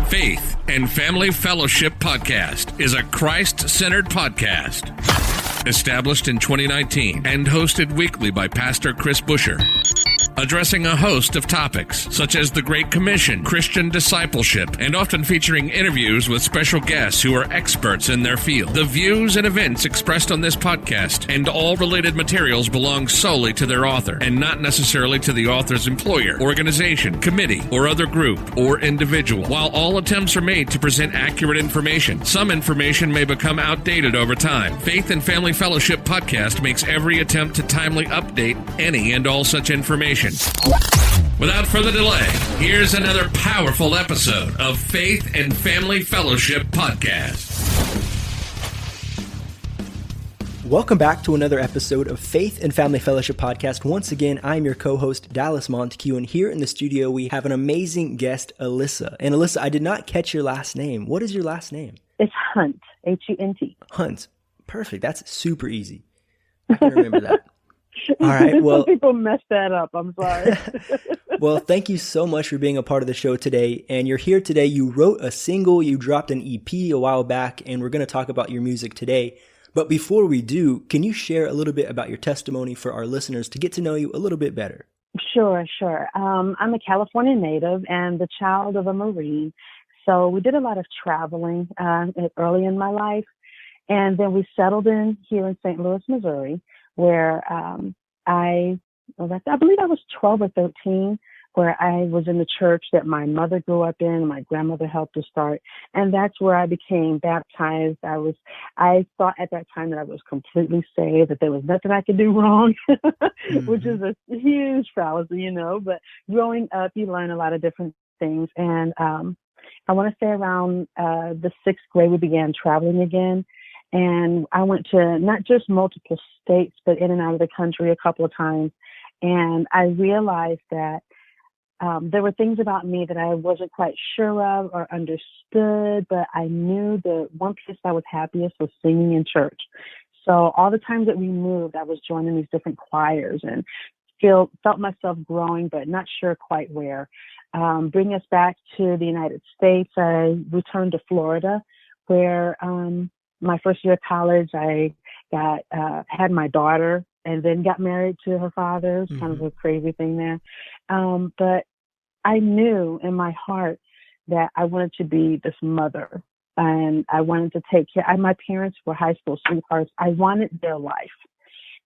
Faith and Family Fellowship Podcast is a Christ-centered podcast established in 2019 and hosted weekly by Pastor Chris Busher, addressing a host of topics such as the Great Commission, Christian discipleship, and often featuring interviews with special guests who are experts in their field. The views and events expressed on this podcast and all related materials belong solely to their author and not necessarily to the author's employer, organization, committee, or other group or individual. While all attempts are made to present accurate information, some information may become outdated over time. Faith and Family Fellowship Podcast makes every attempt to timely update any and all such information. Without further delay, here's another powerful episode of Faith and Family Fellowship Podcast. Welcome back to another episode of Faith and Family Fellowship Podcast. Once again, I'm your co-host, Dallas Montague, and here in the studio, we have an amazing guest, Alyssa. And Alyssa, I did not catch your last name. What is your last name? It's Hunt, H-U-N-T. Hunt. Perfect. That's super easy. I can remember that. All right. Well, some people mess that up. I'm sorry. Well, thank you so much for being a part of the show today. And you're here today. You wrote a single, you dropped an EP a while back, and we're going to talk about your music today. But before we do, can you share a little bit about your testimony for our listeners to get to know you a little bit better? Sure. I'm a California native and the child of a Marine. So we did a lot of traveling early in my life. And then we settled in here in St. Louis, Missouri, where I believe I was 12 or 13, where I was in the church that my mother grew up in and my grandmother helped to start. And that's where I became baptized. I thought at that time that I was completely saved, that there was nothing I could do wrong, which is a huge fallacy, but growing up, you learn a lot of different things. And I want to say around the sixth grade, we began traveling again. And I went to not just multiple states, but in and out of the country a couple of times. And I realized that there were things about me that I wasn't quite sure of or understood, but I knew the one place I was happiest was singing in church. So all the times that we moved, I was joining these different choirs and felt myself growing, but not sure quite where. Bring us back to the United States, I returned to Florida, where my first year of college, I had my daughter and then got married to her father. It's kind of a crazy thing there. But I knew in my heart that I wanted to be this mother and I wanted to take care. My parents were high school sweethearts. I wanted their life.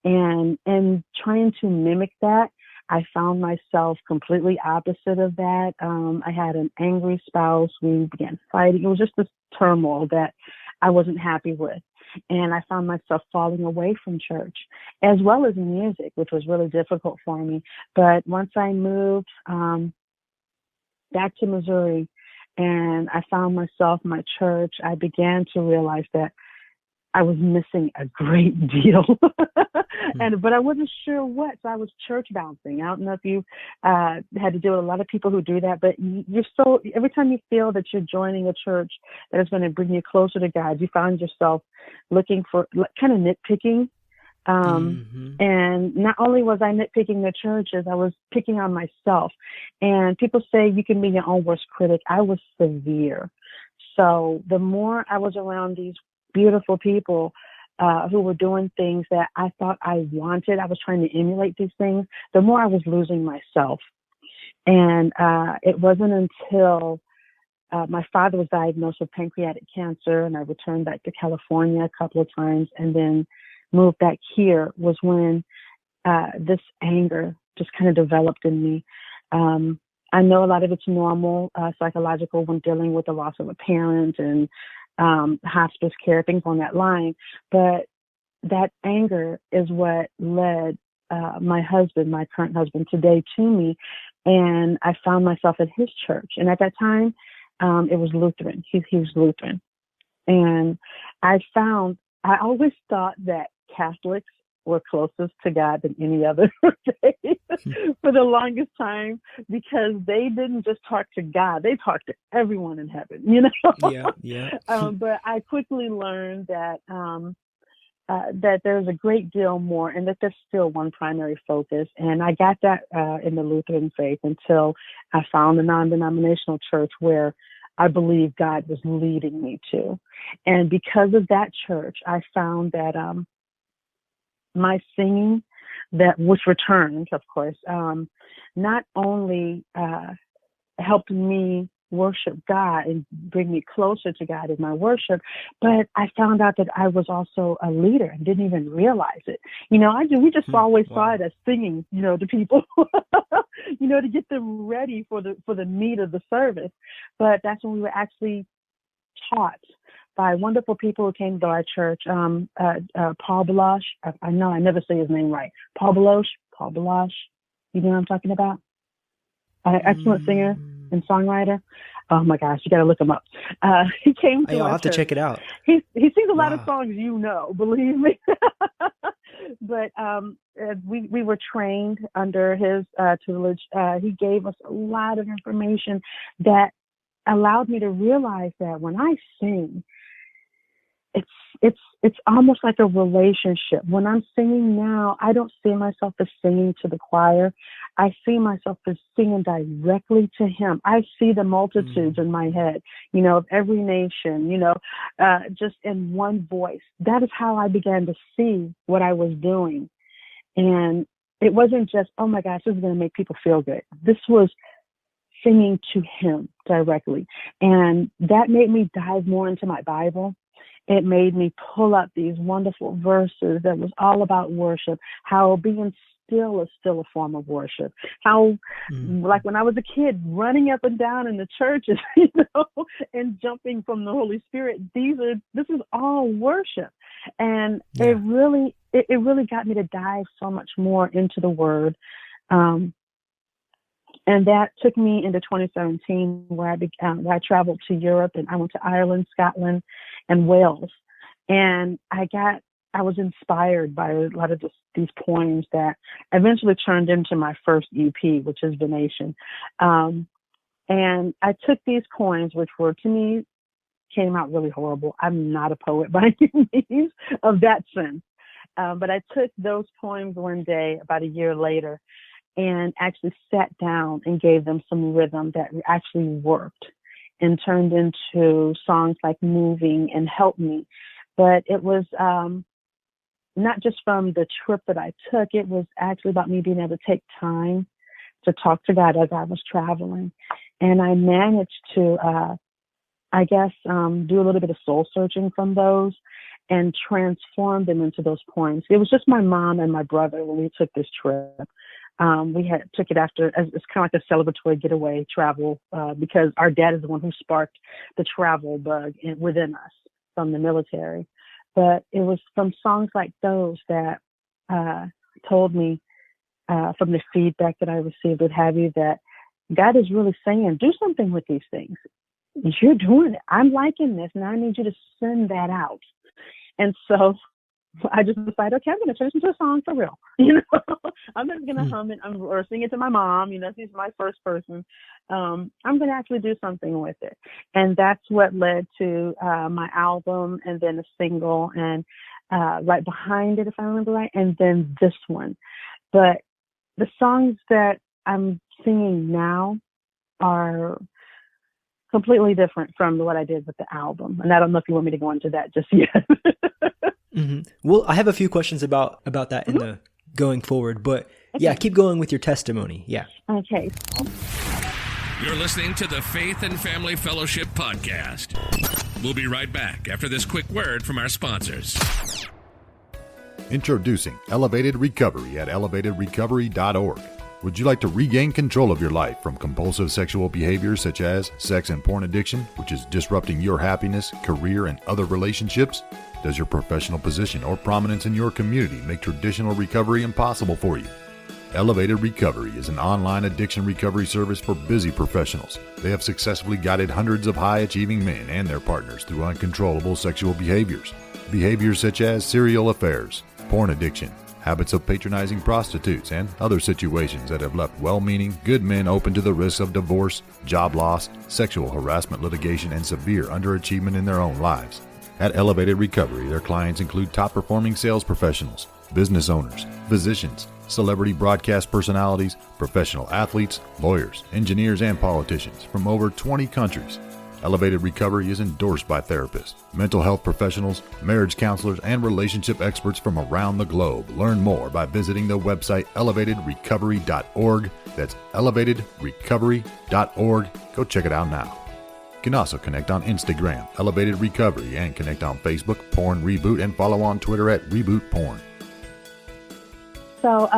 And in trying to mimic that, I found myself completely opposite of that. I had an angry spouse. We began fighting. It was just this turmoil that I wasn't happy with. And I found myself falling away from church as well as music, which was really difficult for me. But once I moved back to Missouri and I found myself in my church, I began to realize that I was missing a great deal, but I wasn't sure what. So I was church bouncing. I don't know if you had to deal with a lot of people who do that, but every time you feel that you're joining a church that is going to bring you closer to God, you find yourself looking for kind of nitpicking. And not only was I nitpicking the churches, I was picking on myself. And people say you can be your own worst critic. I was severe. So the more I was around these beautiful people who were doing things that I thought I wanted, I was trying to emulate these things, the more I was losing myself. And it wasn't until my father was diagnosed with pancreatic cancer and I returned back to California a couple of times and then moved back here was when this anger just kind of developed in me. I know a lot of it's normal, psychological when dealing with the loss of a parent and hospice care, things on that line. But that anger is what led my husband, my current husband today, to me. And I found myself at his church. And at that time, it was Lutheran. He was Lutheran. And I always thought that Catholics were closest to God than any other faith for the longest time, because they didn't just talk to God, they talked to everyone in heaven, Yeah. But I quickly learned that that there's a great deal more, and that there's still one primary focus. And I got that in the Lutheran faith until I found a non-denominational church where I believe God was leading me to. And because of that church, I found that my singing, which returned, of course, not only helped me worship God and bring me closer to God in my worship, but I found out that I was also a leader and didn't even realize it. We just always saw it as singing, to people, to get them ready for the meat of the service. But that's when we were actually taught by wonderful people who came to our church. Paul Baloche, I know I never say his name right. Paul Baloche, you know what I'm talking about? Excellent singer and songwriter. Oh my gosh, you got to look him up. He came to I'll our have to church. check it out. He sings a lot of songs, believe me. But we were trained under his tutelage. He gave us a lot of information that allowed me to realize that when I sing, it's almost like a relationship. When I'm singing now, I don't see myself as singing to the choir. I see myself as singing directly to him. I see the multitudes in my head, of every nation, just in one voice. That is how I began to see what I was doing. And it wasn't just, oh my gosh, this is going to make people feel good. This was singing to him directly. And that made me dive more into my Bible. It made me pull up these wonderful verses that was all about worship, how being still is still a form of worship, how, like when I was a kid, running up and down in the churches, and jumping from the Holy Spirit, this is all worship. And it really got me to dive so much more into the Word. And that took me into 2017, where I traveled to Europe, and I went to Ireland, Scotland, and Wales. And I was inspired by a lot of these poems that eventually turned into my first EP, which is Venation. And I took these poems, which were, to me, came out really horrible. I'm not a poet by any means of that sense. But I took those poems one day, about a year later, and actually sat down and gave them some rhythm that actually worked and turned into songs like Moving and Help Me. But it was not just from the trip that I took, it was actually about me being able to take time to talk to God as I was traveling. And I managed to, do a little bit of soul searching from those and transform them into those poems. It was just my mom and my brother when we took this trip. We took it after, it's kind of like a celebratory getaway travel, because our dad is the one who sparked the travel bug within us from the military. But it was from songs like those that told me, from the feedback that I received, what have you, that God is really saying, do something with these things. You're doing it. I'm liking this, and I need you to send that out. And so I just decided, okay, I'm going to turn this into a song for real. I'm not going to hum it or sing it to my mom. She's my first person. I'm going to actually do something with it. And that's what led to my album, and then a single, and right behind it, if I remember right, and then this one. But the songs that I'm singing now are completely different from what I did with the album. And I don't know if you want me to go into that just yet. Well, I have a few questions about that in the going forward, but keep going with your testimony. Yeah. Okay. You're listening to the Faith and Family Fellowship Podcast. We'll be right back after this quick word from our sponsors. Introducing Elevated Recovery at elevatedrecovery.org. Would you like to regain control of your life from compulsive sexual behaviors such as sex and porn addiction, which is disrupting your happiness, career, and other relationships? Does your professional position or prominence in your community make traditional recovery impossible for you? Elevated Recovery is an online addiction recovery service for busy professionals. They have successfully guided hundreds of high-achieving men and their partners through uncontrollable sexual behaviors. Behaviors such as serial affairs, porn addiction, habits of patronizing prostitutes, and other situations that have left well-meaning, good men open to the risks of divorce, job loss, sexual harassment litigation, and severe underachievement in their own lives. At Elevated Recovery, their clients include top-performing sales professionals, business owners, physicians, celebrity broadcast personalities, professional athletes, lawyers, engineers, and politicians from over 20 countries. Elevated Recovery is endorsed by therapists, mental health professionals, marriage counselors, and relationship experts from around the globe. Learn more by visiting the website elevatedrecovery.org. That's elevatedrecovery.org. Go check it out now. You can also connect on Instagram, Elevated Recovery, and connect on Facebook, Porn Reboot, and follow on Twitter at Reboot Porn. So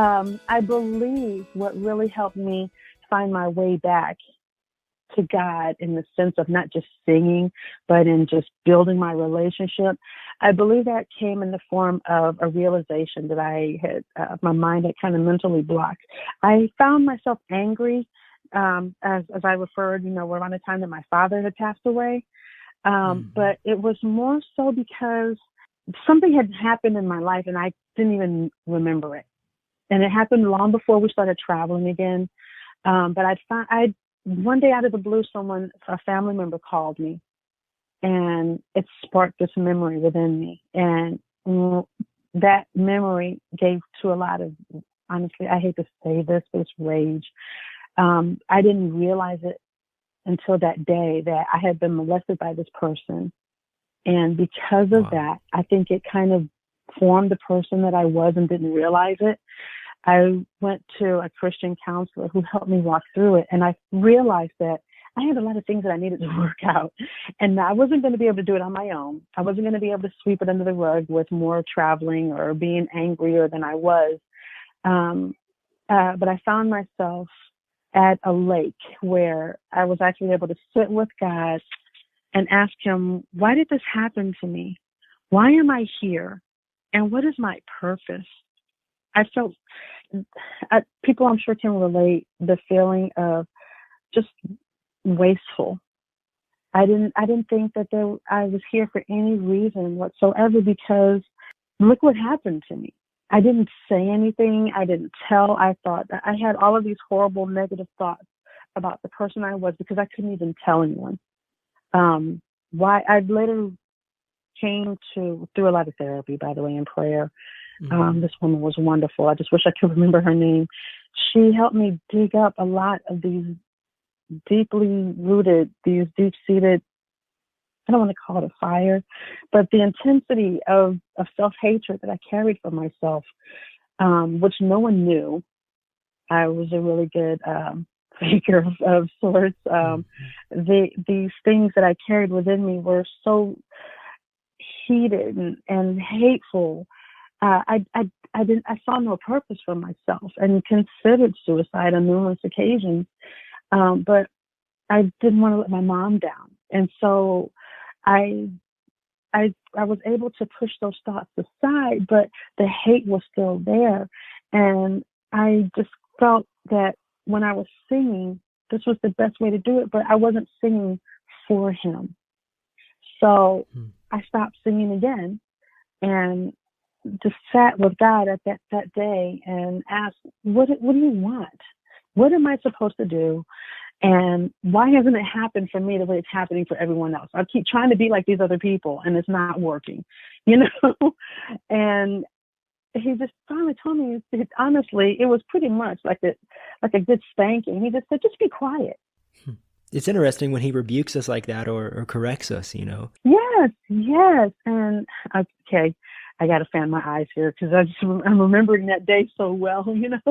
I believe what really helped me find my way back to God in the sense of not just singing, but in just building my relationship, I believe that came in the form of a realization that I had, my mind had kind of mentally blocked. I found myself angry, as I referred, around the time that my father had passed away. But it was more so because something had happened in my life and I didn't even remember it. And it happened long before we started traveling again. But one day out of the blue, a family member called me, and it sparked this memory within me. And that memory gave to a lot of, honestly, I hate to say this, but it's rage. I didn't realize it until that day that I had been molested by this person. And because of that, I think it kind of formed the person that I was and didn't realize it. I went to a Christian counselor who helped me walk through it. And I realized that I had a lot of things that I needed to work out. And I wasn't going to be able to do it on my own. I wasn't going to be able to sweep it under the rug with more traveling or being angrier than I was. But I found myself at a lake where I was actually able to sit with God and ask him, why did this happen to me? Why am I here? And what is my purpose? I felt, people I'm sure can relate, the feeling of just wasteful. I didn't think that I was here for any reason whatsoever, because look what happened to me. I didn't say anything. I didn't tell. I thought I had all of these horrible negative thoughts about the person I was because I couldn't even tell anyone. Why I later came through a lot of therapy, by the way, and prayer. This woman was wonderful. I just wish I could remember her name. She helped me dig up a lot of these deeply rooted, these deep-seated, I don't want to call it a fire, but the intensity of self-hatred that I carried for myself, which no one knew. I was a really good faker of sorts. These things that I carried within me were so heated and hateful. I saw no purpose for myself and considered suicide on numerous occasions. But I didn't want to let my mom down. And so I was able to push those thoughts aside, but the hate was still there. And I just felt that when I was singing, this was the best way to do it, but I wasn't singing for him. So I stopped singing again and just sat with God at that day and asked, what do you want? What am I supposed to do? And why hasn't it happened for me the way it's happening for everyone else? I keep trying to be like these other people and it's not working, And he just finally told me, honestly, it was pretty much like a good spanking. He just said, just be quiet. It's interesting when he rebukes us like that or corrects us, Yes. And okay, I got to fan my eyes here because I'm remembering that day so well, And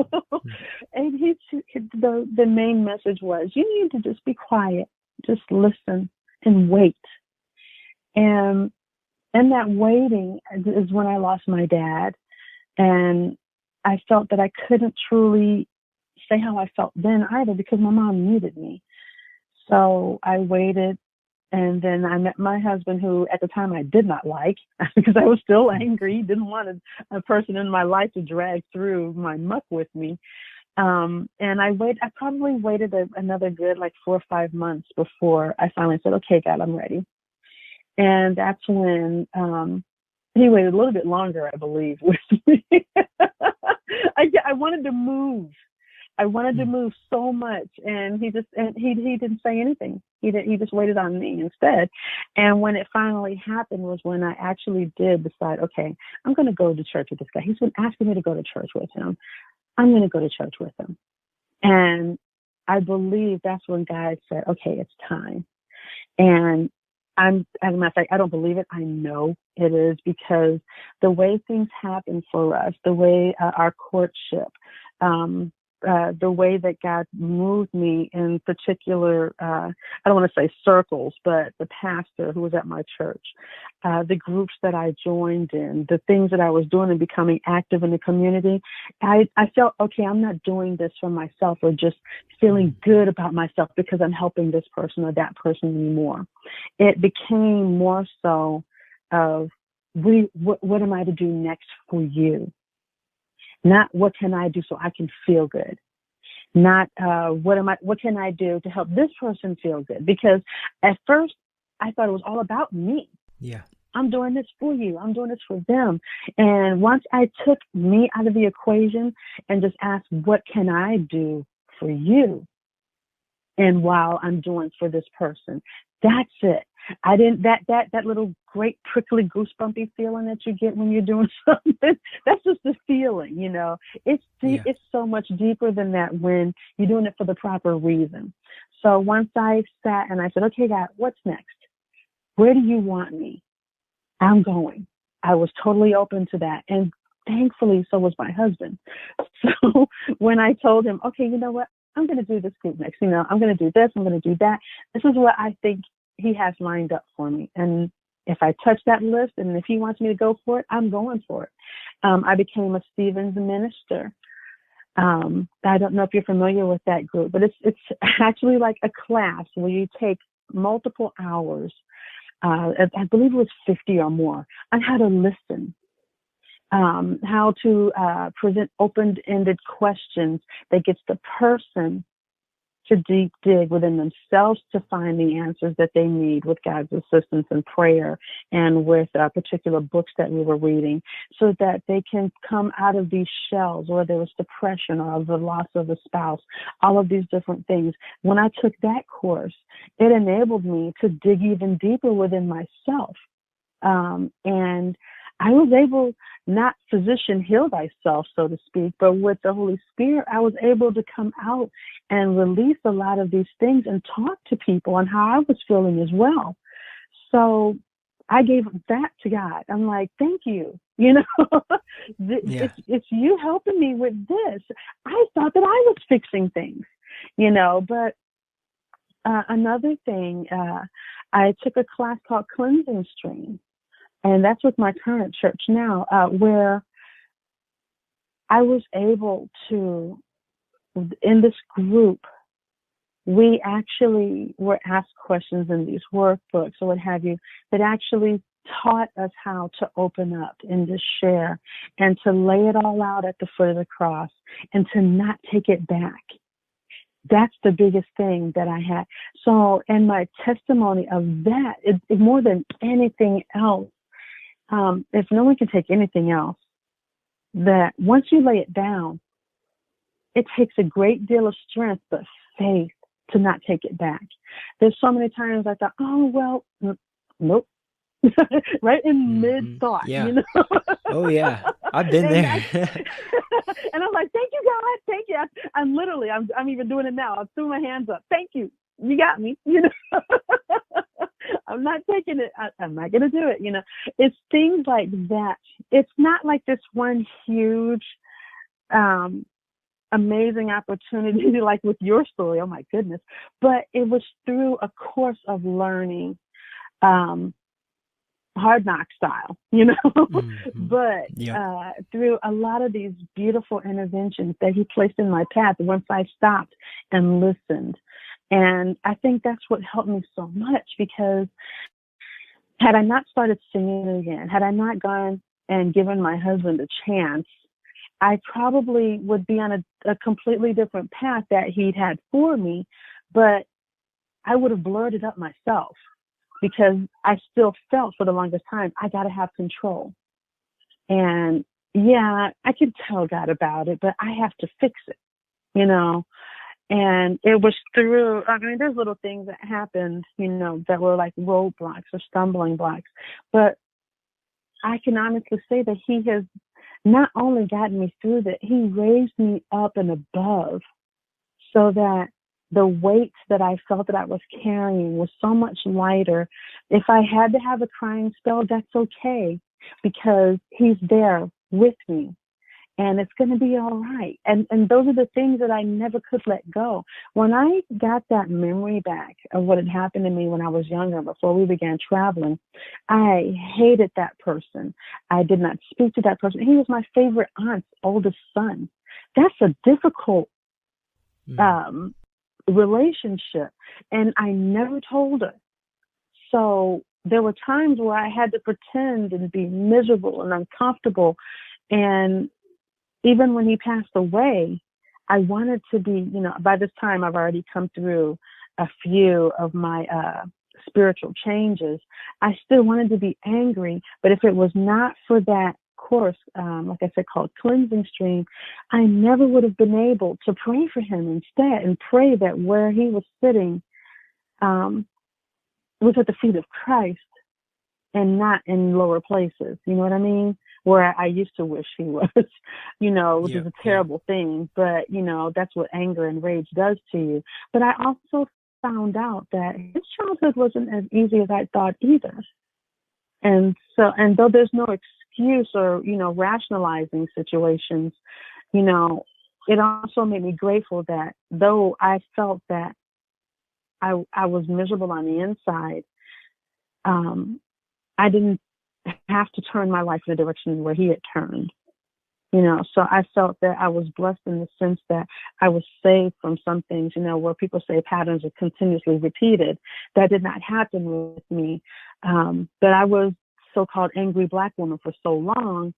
the main message was, you need to just be quiet, just listen and wait. And that waiting is when I lost my dad. And I felt that I couldn't truly say how I felt then either because my mom needed me. So I waited. And then I met my husband, who at the time I did not like because I was still angry, didn't want a person in my life to drag through my muck with me. And I probably waited another good 4 or 5 months before I finally said, okay, God, I'm ready. And that's when he waited a little bit longer, I believe, with me. I wanted to move. I wanted to move so much, and he didn't say anything. He just waited on me instead. And when it finally happened was when I actually did decide, okay, I'm going to go to church with this guy. He's been asking me to go to church with him. I'm going to go to church with him. And I believe that's when God said, okay, it's time. And as a matter of fact, I don't believe it. I know it is, because the way things happen for us, the way our courtship, the way that God moved me in particular, I don't want to say circles, but the pastor who was at my church, the groups that I joined in, the things that I was doing and becoming active in the community, I felt, okay, I'm not doing this for myself or just feeling good about myself because I'm helping this person or that person anymore. It became more so of, what am I to do next for you? Not what can I do so I can feel good. Not what can I do to help this person feel good? Because at first I thought it was all about me. Yeah. I'm doing this for you. I'm doing this for them. And once I took me out of the equation and just asked, what can I do for you? And while I'm doing for this person, that's it. I didn't, that little great prickly goosebumpy feeling that you get when you're doing something, that's just the feeling, you know. It's deep, It's so much deeper than that when you're doing it for the proper reason. So once I sat and I said, okay, God, what's next? Where do you want me? I'm going. I was totally open to that. And thankfully, so was my husband. So when I told him, okay, you know what? I'm going to do this group next. You know, I'm going to do this. I'm going to do that. This is what I think he has lined up for me. And if I touch that list and if he wants me to go for it, I'm going for it. I became a Stevens minister. I don't know if you're familiar with that group, but it's actually like a class where you take multiple hours. I believe it was 50 or more on how to listen, how to present open-ended questions that gets the person to deep dig within themselves to find the answers that they need with God's assistance and prayer and with particular books that we were reading so that they can come out of these shells, whether it was depression or the loss of a spouse, all of these different things. When I took that course, it enabled me to dig even deeper within myself. And I was able, not physician heal thyself, so to speak, but with the Holy Spirit, I was able to come out and release a lot of these things and talk to people on how I was feeling as well. So I gave that to God. I'm like, thank you. You know, it's you helping me with this. I thought that I was fixing things, you know, but another thing, I took a class called Cleansing Stream. And that's with my current church now, where I was able to, in this group, we actually were asked questions in these workbooks or what have you that actually taught us how to open up and to share and to lay it all out at the foot of the cross and to not take it back. That's the biggest thing that I had. So, and my testimony of that, it more than anything else, if no one can take anything else, that once you lay it down, it takes a great deal of strength, but faith to not take it back. There's so many times I thought, oh, well, nope. Right in mid-thought, you know? Oh, yeah. I've been there. And I'm like, thank you, God. Thank you. I'm even doing it now. I threw my hands up. Thank you. You got me, you know? I'm not taking it. I'm not going to do it. You know, it's things like that. It's not like this one huge, amazing opportunity like with your story. Oh my goodness. But it was through a course of learning, hard knock style, you know, but through a lot of these beautiful interventions that he placed in my path once I stopped and listened. And I think that's what helped me so much, because had I not started singing again, had I not gone and given my husband a chance, I probably would be on a completely different path that he'd had for me, but I would have blurred it up myself because I still felt for the longest time, I got to have control. And yeah, I could tell God about it, but I have to fix it. you know. And it was through, I mean, there's little things that happened, you know, that were like roadblocks or stumbling blocks. But I can honestly say that he has not only gotten me through that, he raised me up and above so that the weight that I felt that I was carrying was so much lighter. If I had to have a crying spell, that's okay, because he's there with me. And it's going to be all right. And those are the things that I never could let go. When I got that memory back of what had happened to me when I was younger, before we began traveling, I hated that person. I did not speak to that person. He was my favorite aunt's oldest son. That's a difficult relationship. And I never told her. So there were times where I had to pretend and be miserable and uncomfortable. And even when he passed away, I wanted to be, you know, by this time I've already come through a few of my spiritual changes. I still wanted to be angry, but if it was not for that course, like I said, called cleansing stream, I never would have been able to pray for him instead, and pray that where he was sitting was at the feet of Christ and not in lower places. You know what I mean? Where I used to wish he was, you know, which is a terrible thing. But, you know, that's what anger and rage does to you. But I also found out that his childhood wasn't as easy as I thought either. And so, and though there's no excuse or, you know, rationalizing situations, you know, it also made me grateful that though I felt that I was miserable on the inside, I didn't have to turn my life in the direction where he had turned, you know. So I felt that I was blessed in the sense that I was saved from some things, you know, where people say patterns are continuously repeated. That did not happen with me. But I was so-called angry Black woman for so long,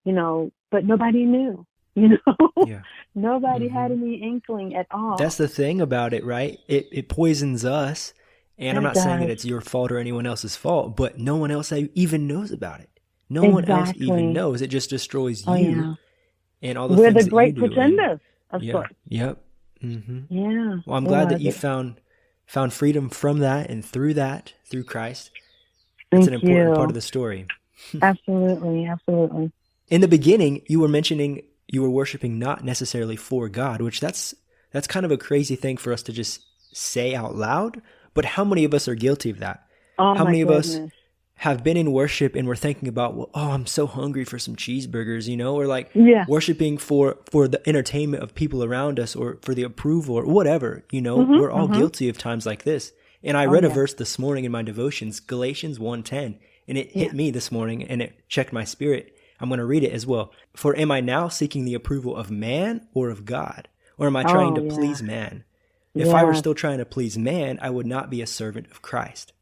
you know, but nobody knew, you know. Nobody had any inkling at all. That's the thing about it, right? It poisons us. And I'm not saying that it's your fault or anyone else's fault, but no one else even knows about it. No one else even knows. It just destroys you and all the things that you do. We're the great pretenders of sorts. Yep. Mm-hmm. Yeah. Well, I'm glad that you found freedom from that and through Christ. It's an important part of the story. Absolutely. Absolutely. In the beginning, you were mentioning you were worshiping not necessarily for God, which that's kind of a crazy thing for us to just say out loud. But how many of us are guilty of that? How many of us have been in worship and we're thinking about, well, oh, I'm so hungry for some cheeseburgers, you know, or like worshiping for the entertainment of people around us or for the approval or whatever, you know. We're all guilty of times like this. And I read a verse this morning in my devotions, Galatians 1:10, and it hit me this morning and it checked my spirit. I'm going to read it as well. For am I now seeking the approval of man or of God? Or am I trying to please man? If I were still trying to please man, I would not be a servant of Christ.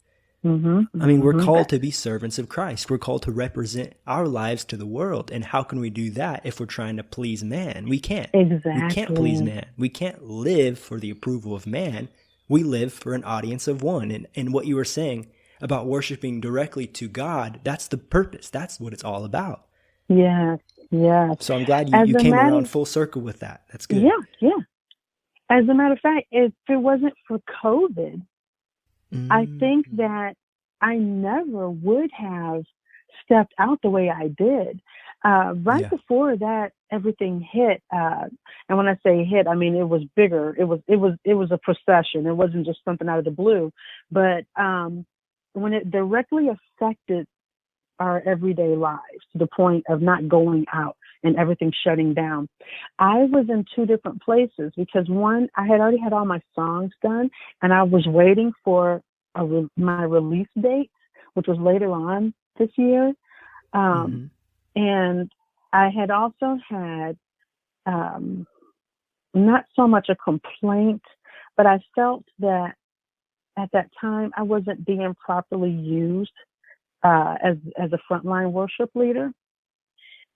I mean, we're called to be servants of Christ. We're called to represent our lives to the world. And how can we do that if we're trying to please man? We can't. Exactly. We can't please man. We can't live for the approval of man. We live for an audience of one. And what you were saying about worshiping directly to God, that's the purpose. That's what it's all about. Yes. So I'm glad you came around full circle with that. That's good. Yeah. As a matter of fact, if it wasn't for COVID, I think that I never would have stepped out the way I did. Before that, everything hit. And when I say hit, I mean it was bigger. It was a procession. It wasn't just something out of the blue. But when it directly affected our everyday lives to the point of not going out and everything shutting down, I was in two different places because one, I had already had all my songs done and I was waiting for my release date, which was later on this year. And I had also had not so much a complaint, but I felt that at that time I wasn't being properly used as a frontline worship leader.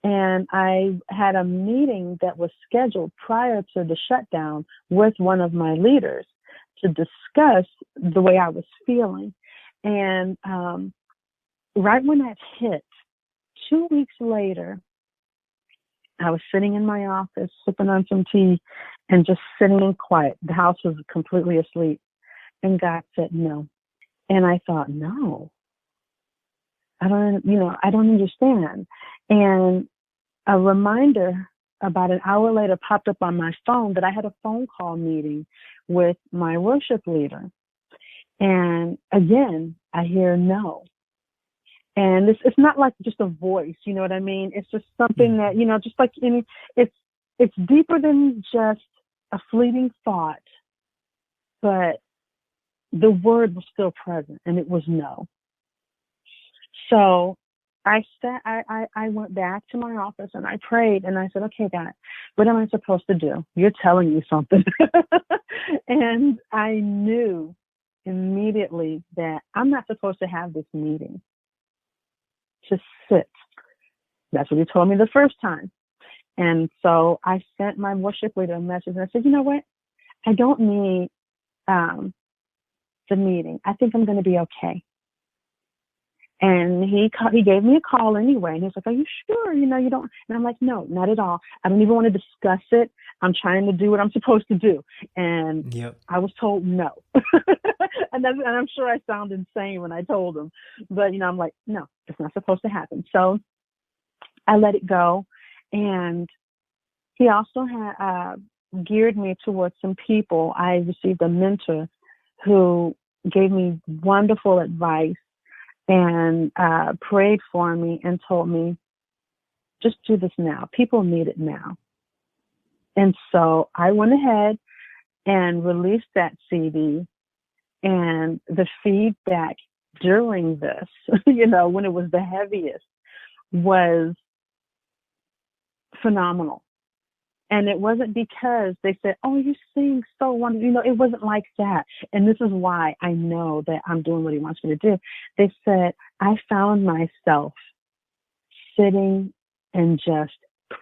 And I had a meeting that was scheduled prior to the shutdown with one of my leaders to discuss the way I was feeling. And right when that hit, 2 weeks later, I was sitting in my office sipping on some tea, and just sitting in quiet. The house was completely asleep. And God said, no. And I thought, no, I don't understand. And a reminder about an hour later popped up on my phone that I had a phone call meeting with my worship leader. And again, I hear no. And it's not like just a voice, you know what I mean? It's just something that, just like it's deeper than just a fleeting thought, but the word was still present, and it was no. So I went back to my office and I prayed and I said, okay, God, what am I supposed to do? You're telling me something. And I knew immediately that I'm not supposed to have this meeting. Just sit. That's what he told me the first time. And so I sent my worship leader a message and I said, you know what? I don't need the meeting. I think I'm going to be okay. And he gave me a call anyway. And he was like, are you sure? You don't. And I'm like, no, not at all. I don't even want to discuss it. I'm trying to do what I'm supposed to do. And I was told no. and I'm sure I sound insane when I told him. But, I'm like, no, it's not supposed to happen. So I let it go. And he also had geared me towards some people. I received a mentor who gave me wonderful advice and prayed for me and told me, just do this now. People need it now. And so I went ahead and released that CD, and the feedback during this, when it was the heaviest, was phenomenal. And it wasn't because they said, oh, you sing so wonderful. It wasn't like that. And this is why I know that I'm doing what he wants me to do. They said, I found myself sitting and just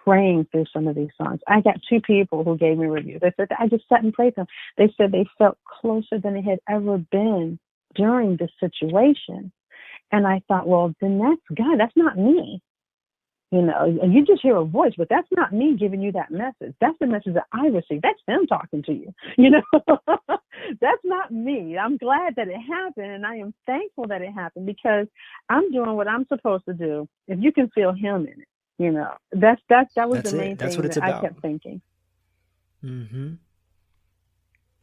praying through some of these songs. I got 2 people who gave me reviews. They said, I just sat and prayed them. They said they felt closer than they had ever been during this situation. And I thought, well, then that's God. That's not me. And you just hear a voice, but that's not me giving you that message. That's the message that I received. That's him talking to you. That's not me. I'm glad that it happened, and I am thankful that it happened because I'm doing what I'm supposed to do. If you can feel him in it, that was the main thing that I kept thinking. Mm-hmm.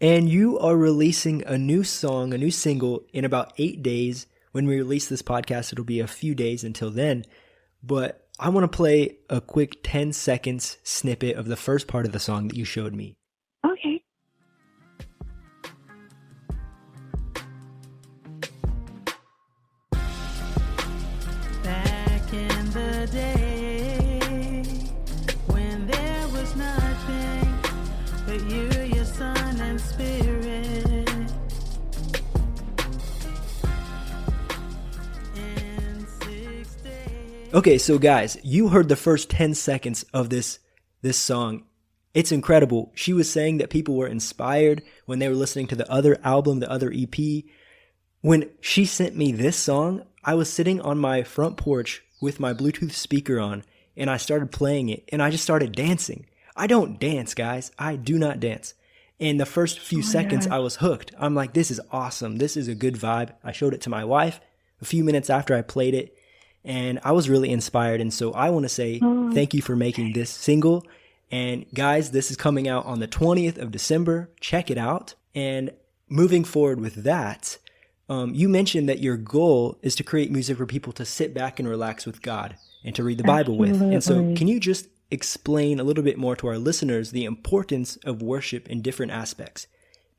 And you are releasing a new song, a new single in about 8 days. When we release this podcast, it'll be a few days until then. But I want to play a quick 10 seconds snippet of the first part of the song that you showed me. Okay. Back in the day when there was nothing but you, your son and spirit. Okay, so guys, you heard the first 10 seconds of this song. It's incredible. She was saying that people were inspired when they were listening to the other album, the other EP. When she sent me this song, I was sitting on my front porch with my Bluetooth speaker on, and I started playing it, and I just started dancing. I don't dance, guys. I do not dance. In the first few seconds, I was hooked. I'm like, this is awesome. This is a good vibe. I showed it to my wife a few minutes after I played it. And I was really inspired. And so I want to say thank you for making this single. And guys, this is coming out on the 20th of December. Check it out. And moving forward with that, you mentioned that your goal is to create music for people to sit back and relax with God and to read the Bible with. And so can you just explain a little bit more to our listeners the importance of worship in different aspects?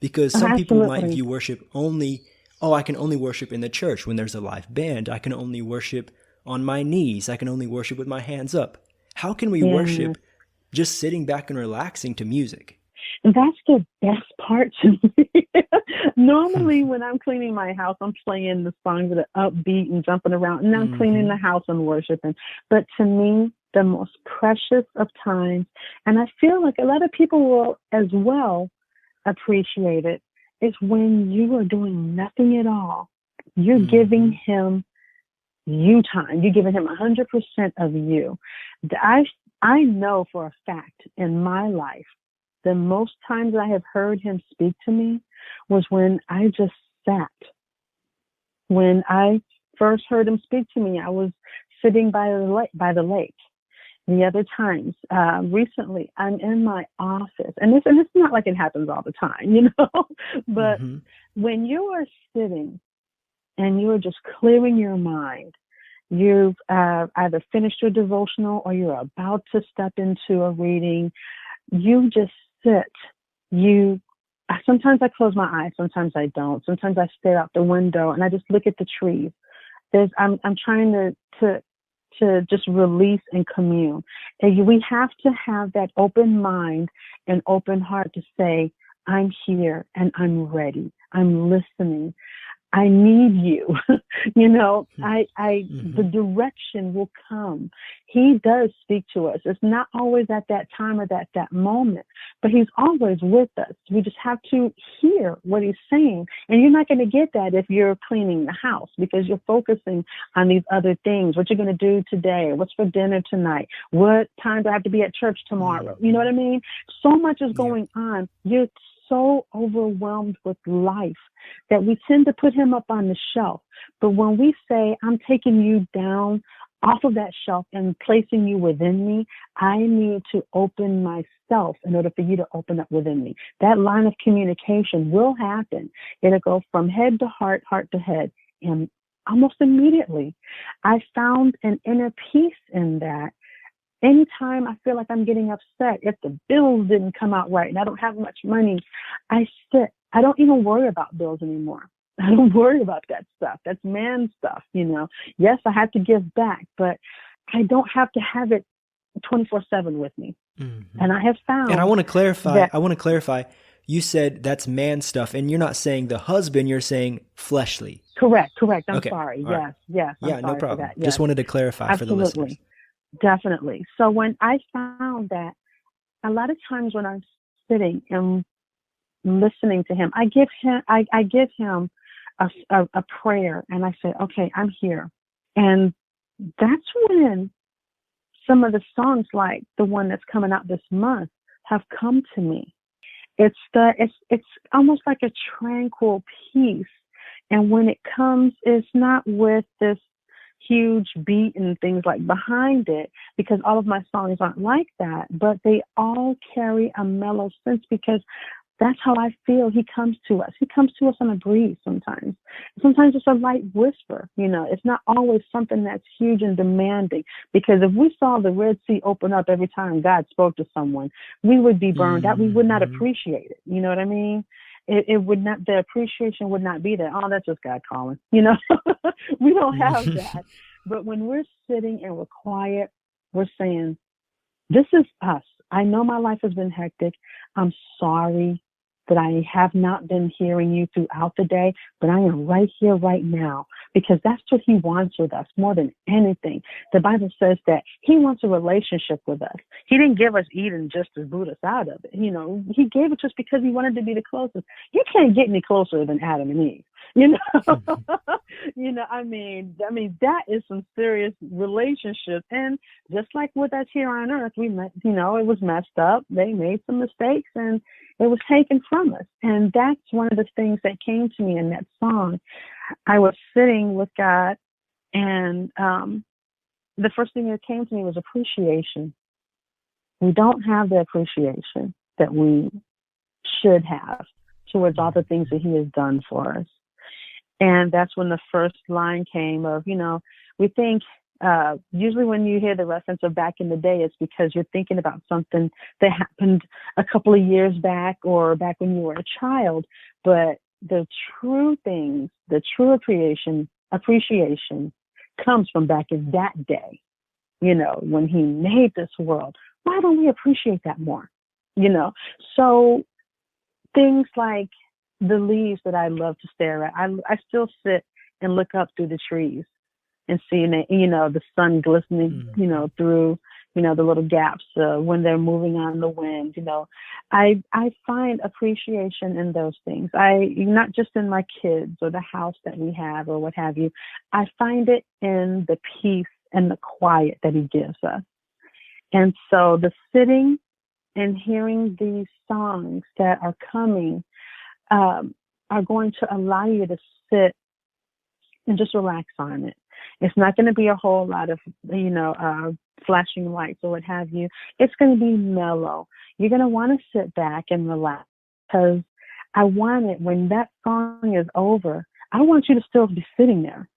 Because some people might view worship only, I can only worship in the church when there's a live band. I can only worship on my knees. I can only worship with my hands up. How can we worship just sitting back and relaxing to music? That's the best part to me. Normally when I'm cleaning my house, I'm playing the songs that are upbeat and jumping around, and I'm cleaning the house and worshiping. But to me, the most precious of times, and I feel like a lot of people will as well appreciate it, is when you are doing nothing at all. You're giving him you time. You're giving him 100% of you. I know for a fact in my life, the most times I have heard him speak to me was when I just sat. When I first heard him speak to me, I was sitting by the lake. The other times, recently, I'm in my office, and it's not like it happens all the time, you know, but when you are sitting and you are just clearing your mind, you've either finished your devotional or you're about to step into a reading, you just sit. Sometimes I close my eyes, sometimes I don't. Sometimes I stare out the window and I just look at the trees. I'm trying to just release and commune. And we have to have that open mind and open heart to say, I'm here and I'm ready. I'm listening. I need you. You know, the direction will come. He does speak to us. It's not always at that time or that moment, but he's always with us. We just have to hear what he's saying. And you're not going to get that if you're cleaning the house, because you're focusing on these other things. What you're going to do today? What's for dinner tonight? What time do I have to be at church tomorrow? You know what I mean? So much is going on. You're so overwhelmed with life that we tend to put him up on the shelf. But when we say, I'm taking you down off of that shelf and placing you within me, I need to open myself in order for you to open up within me. That line of communication will happen. It'll go from head to heart, heart to head, and almost immediately. I found an inner peace in that. Anytime I feel like I'm getting upset, if the bills didn't come out right and I don't have much money, I sit. I don't even worry about bills anymore. I don't worry about that stuff. That's man stuff, you know. Yes, I have to give back, but I don't have to have it 24/7 with me. And I have found. And I want to clarify. You said that's man stuff, and you're not saying the husband. You're saying fleshly. Correct. I'm okay. sorry. Right. Yes. Yeah, no problem. Yes. Just wanted to clarify for the listeners. Definitely. So when I found that a lot of times when I'm sitting and listening to him, I give him a prayer, and I say, okay, I'm here. And that's when some of the songs, like the one that's coming out this month, have come to me. It's almost like a tranquil peace. And when it comes, it's not with this huge beat and things like behind it, because all of my songs aren't like that, but they all carry a mellow sense, because that's how I feel he comes to us. He comes to us on a breeze sometimes. Sometimes it's a light whisper, you know. It's not always something that's huge and demanding, because if we saw the Red Sea open up every time God spoke to someone, we would be burned out. We would not appreciate it. You know what I mean? It would not, the appreciation would not be there. Oh, that's just God calling, you know. We don't have that. But when we're sitting and we're quiet, we're saying, this is us. I know my life has been hectic. I'm sorry that I have not been hearing you throughout the day, but I am right here, right now, because that's what he wants with us more than anything. The Bible says that he wants a relationship with us. He didn't give us Eden just to boot us out of it. You know, he gave it to us because he wanted to be the closest. You can't get any closer than Adam and Eve. You know, you know, I mean, that is some serious relationship. And just like with us here on earth, we met, you know, it was messed up. They made some mistakes and it was taken from us. And that's one of the things that came to me in that song. I was sitting with God, and the first thing that came to me was appreciation. We don't have the appreciation that we should have towards all the things that he has done for us. And that's when the first line came of, you know, we think, usually when you hear the reference of back in the day, it's because you're thinking about something that happened a couple of years back or back when you were a child. But the true things, the true appreciation comes from back in that day, you know, when he made this world. Why don't we appreciate that more? You know, so things like the leaves that I love to stare at. I still sit and look up through the trees and see, you know, the sun glistening, you know, through, you know, the little gaps when they're moving on the wind. You know, I find appreciation in those things. Not just in my kids or the house that we have or what have you. I find it in the peace and the quiet that he gives us. And so the sitting and hearing these songs that are coming are going to allow you to sit and just relax on it. It's not going to be a whole lot of, flashing lights or what have you. It's going to be mellow. You're going to want to sit back and relax, because I want it, when that song is over, I want you to still be sitting there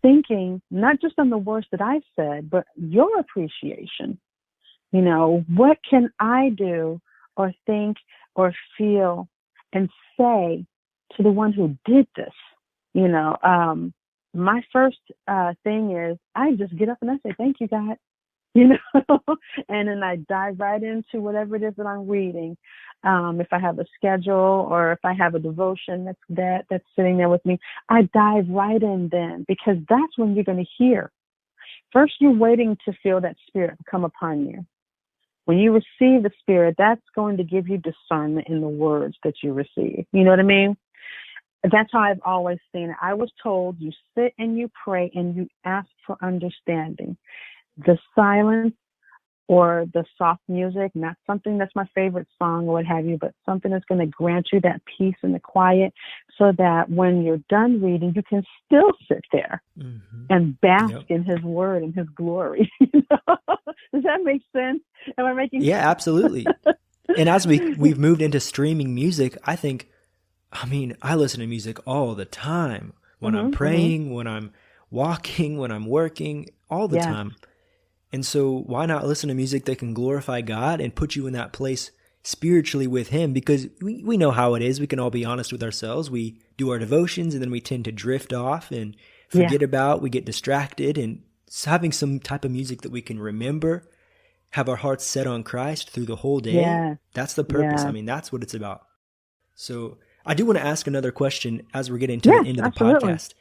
thinking, not just on the words that I said, but your appreciation. What can I do or think or feel and say to the one who did this? My first thing is I just get up and I say, thank you, God. And then I dive right into whatever it is that I'm reading. If I have a schedule or if I have a devotion that's sitting there with me, I dive right in then, because that's when you're going to hear. First, you're waiting to feel that Spirit come upon you. When you receive the Spirit, that's going to give you discernment in the words that you receive. You know what I mean? That's how I've always seen it. I was told you sit and you pray and you ask for understanding. The silence or the soft music, not something that's my favorite song or what have you, but something that's going to grant you that peace and the quiet, so that when you're done reading, you can still sit there and bask in His word and His glory. Does that make sense? Am I making sense? Yeah, absolutely. And as we've moved into streaming music, I listen to music all the time. When I'm praying, when I'm walking, when I'm working, all the time. And so why not listen to music that can glorify God and put you in that place spiritually with Him? Because we know how it is. We can all be honest with ourselves. We do our devotions and then we tend to drift off and forget about, we get distracted. And having some type of music that we can remember, have our hearts set on Christ through the whole day, that's the purpose. That's what it's about. So I do want to ask another question as we're getting to the end of the podcast.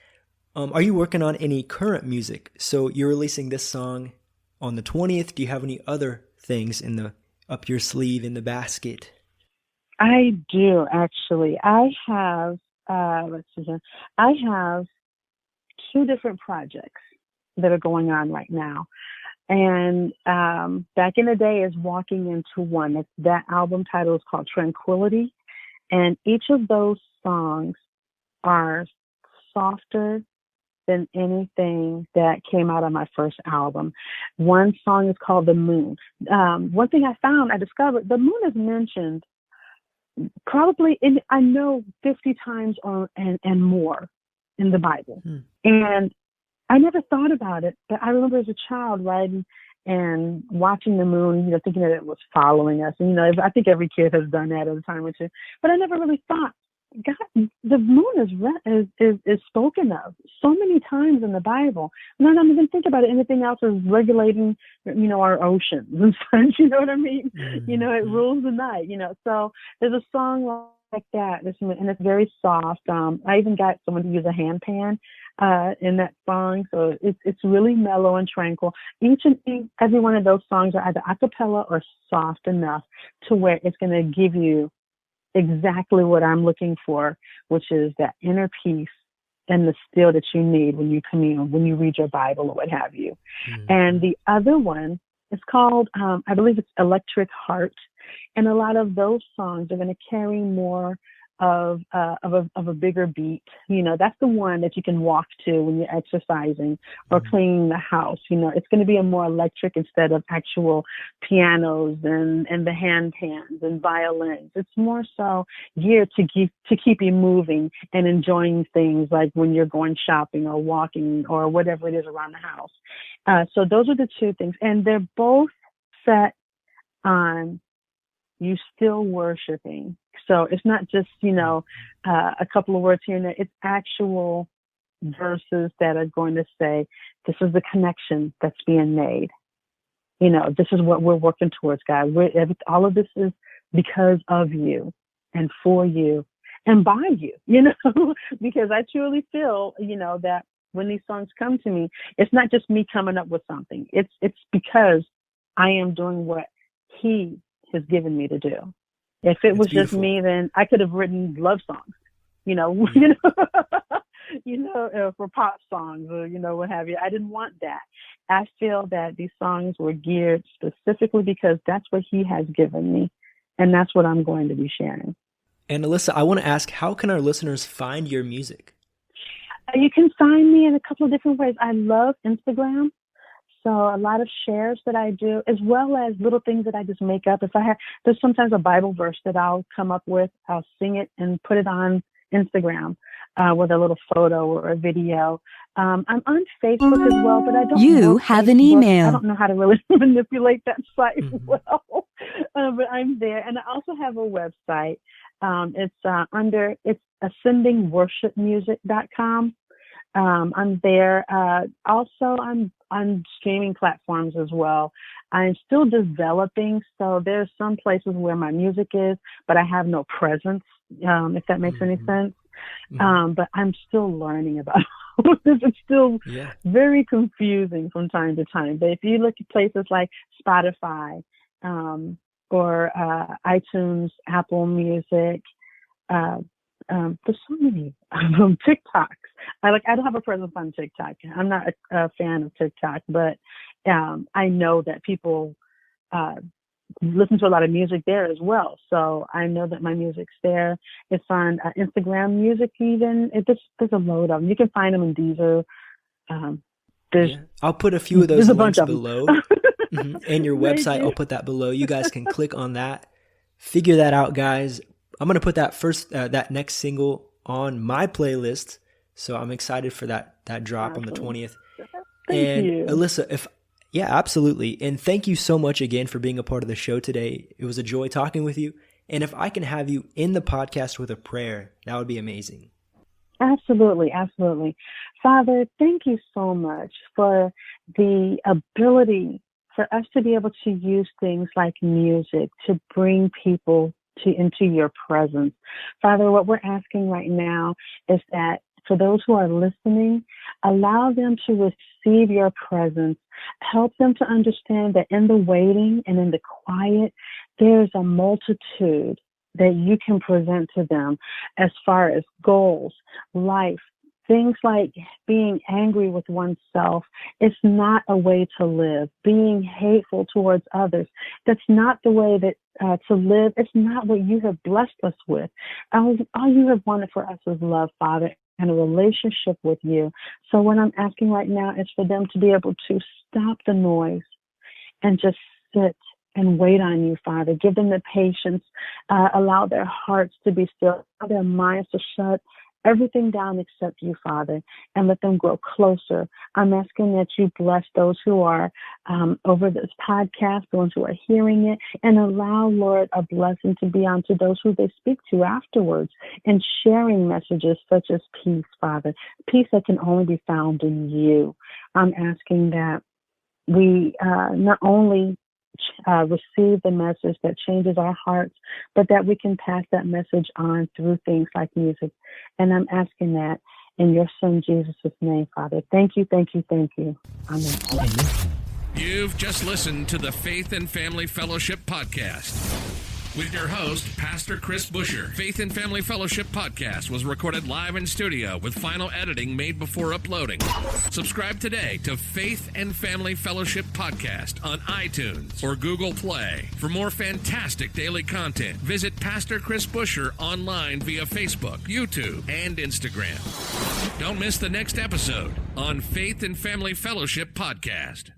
Are you working on any current music? So you're releasing this song on the 20th. Do you have any other things up your sleeve in the basket? I do, actually. I have, I have 2 different projects that are going on right now. And back in the day is walking into one. That album title is called Tranquility. And each of those songs are softer than anything that came out of my first album. One song is called The Moon. One thing I discovered, the moon is mentioned probably 50 times and more in the Bible. And I never thought about it, but I remember as a child riding and watching the moon, thinking that it was following us. And, I think every kid has done that at a time or two, but I never really thought, God, the moon is spoken of so many times in the Bible. And I don't even think about it. Anything else is regulating, our oceans and such. You know what I mean? It rules the night. So there's a song like that, and it's very soft. I even got someone to use a handpan in that song, so it's really mellow and tranquil. Each and every one of those songs are either a cappella or soft enough to where it's going to give you exactly what I'm looking for, which is that inner peace and the still that you need when you commune, when you read your Bible or what have you. And the other one is called, I believe it's Electric Heart. And a lot of those songs are going to carry more of a bigger beat. That's the one that you can walk to when you're exercising or cleaning the house. It's going to be a more electric instead of actual pianos and the hand pans and violins. It's more so geared to keep you moving and enjoying things like when you're going shopping or walking or whatever it is around the house. So those are the 2 things. And they're both set on you still worshiping. So it's not just, a couple of words here and there. It's actual verses that are going to say, this is the connection that's being made. This is what we're working towards, God. All of this is because of you and for you and by you, because I truly feel, that when these songs come to me, it's not just me coming up with something. It's because I am doing what He has given me to do. If it was just me, then I could have written love songs, for pop songs or, what have you. I didn't want that. I feel that these songs were geared specifically because that's what he has given me, and that's what I'm going to be sharing. And Alyssa, I want to ask, how can our listeners find your music? You can find me in a couple of different ways. I love Instagram. So a lot of shares that I do, as well as little things that I just make up. There's sometimes a Bible verse that I'll come up with. I'll sing it and put it on Instagram with a little photo or a video. I'm on Facebook as well, but I don't. You have Facebook. an email. I don't know how to really manipulate that site well, but I'm there, and I also have a website. It's ascendingworshipmusic.com. I'm there. Also, I'm on streaming platforms as well. I'm still developing, so there's some places where my music is, but I have no presence, if that makes any sense. But I'm still learning about all of this. It's still very confusing from time to time. But if you look at places like Spotify or iTunes, Apple Music, there's so many TikToks. I don't have a presence on TikTok. I'm not a fan of TikTok, but I know that people listen to a lot of music there as well. So I know that my music's there. It's on Instagram Music even. There's a load of them. You can find them in Deezer. I'll put a few of those links below. And your website, I'll put that below. You guys can click on that. Figure that out, guys. I'm going to put that next single on my playlist. So I'm excited for that drop on the 20th. Thank you. Alyssa, absolutely. And thank you so much again for being a part of the show today. It was a joy talking with you. And if I can have you in the podcast with a prayer, that would be amazing. Absolutely, absolutely. Father, thank you so much for the ability for us to be able to use things like music to bring people into your presence. Father, what we're asking right now is that for those who are listening, allow them to receive your presence. Help them to understand that in the waiting and in the quiet, there's a multitude that you can present to them as far as goals, life, things like being angry with oneself. It's not a way to live. Being hateful towards others, that's not the way that to live. It's not what you have blessed us with. All you have wanted for us is love, Father, and a relationship with you. So what I'm asking right now is for them to be able to stop the noise and just sit and wait on you, Father. Give them the patience. Allow their hearts to be still, allow their minds to shut everything down except you, Father, and let them grow closer. I'm asking that you bless those who are over this podcast, the ones who are hearing it, and allow, Lord, a blessing to be onto those who they speak to afterwards, and sharing messages such as peace, Father, peace that can only be found in you. I'm asking that we not only receive the message that changes our hearts, but that we can pass that message on through things like music. And I'm asking that in your son Jesus' name, Father. Thank you, thank you, thank you. Amen. You've just listened to the Faith and Family Fellowship Podcast with your host, Pastor Chris Busher. Faith and Family Fellowship Podcast was recorded live in studio with final editing made before uploading. Subscribe today to Faith and Family Fellowship Podcast on iTunes or Google Play. For more fantastic daily content, visit Pastor Chris Busher online via Facebook, YouTube, and Instagram. Don't miss the next episode on Faith and Family Fellowship Podcast.